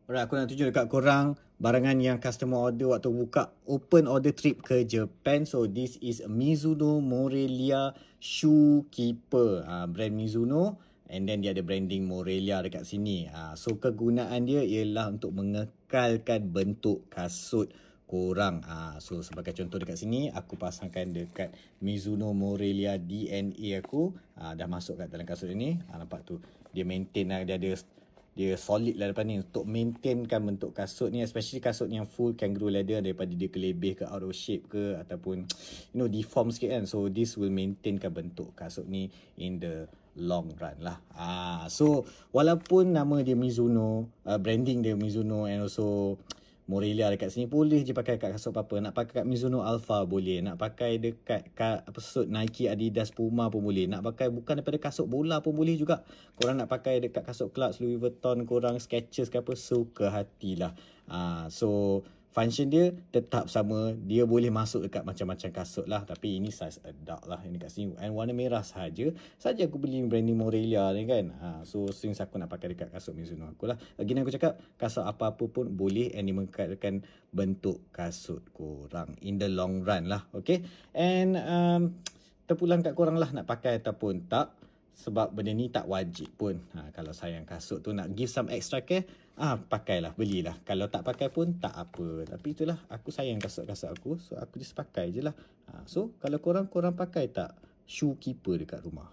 Alright, aku nak tunjuk dekat korang barangan yang customer order waktu buka open order trip ke Japan. So this is Mizuno Morelia Shoe Keeper, brand Mizuno, and then dia ada branding Morelia dekat sini. So kegunaan dia ialah untuk mengekalkan bentuk kasut korang. So sebagai contoh dekat sini aku pasangkan dekat Mizuno Morelia DNA aku. Dah masuk kat dalam kasut ini. Nampak tu dia maintain lah, dia solid lah depan ni untuk maintainkan bentuk kasut ni, especially kasut yang full kangaroo leather, daripada dia kelebih ke out of shape ke ataupun deform sikit kan. So this will maintainkan bentuk kasut ni in the long run lah. So walaupun nama dia Mizuno, branding dia Mizuno and also Morelia dekat sini, boleh je pakai kat kasut apa-apa. Nak pakai kat Mizuno Alpha boleh, nak pakai dekat kasut Nike, Adidas, Puma pun boleh, nak pakai bukan daripada kasut bola pun boleh juga. Korang nak pakai dekat kasut Clarks, Louis Vuitton, korang Skechers ke apa, suka hatilah. So function dia tetap sama, dia boleh masuk dekat macam-macam kasut lah, tapi ini size adult lah ini kat sini, and warna merah saja aku beli branding Morelia ni kan. So since aku nak pakai dekat kasut Mizuno aku lah, lagi aku cakap kasut apa-apa pun boleh, and dia mengekatkan bentuk kasut korang in the long run lah. Okay, and terpulang kat korang lah nak pakai ataupun tak, sebab benda ni tak wajib pun. Kalau sayang kasut tu, nak give some extra care, pakailah, belilah. Kalau tak pakai pun tak apa. Tapi itulah, aku sayang kasut-kasut aku, so aku just pakai je lah. So kalau korang pakai tak shoe keeper dekat rumah?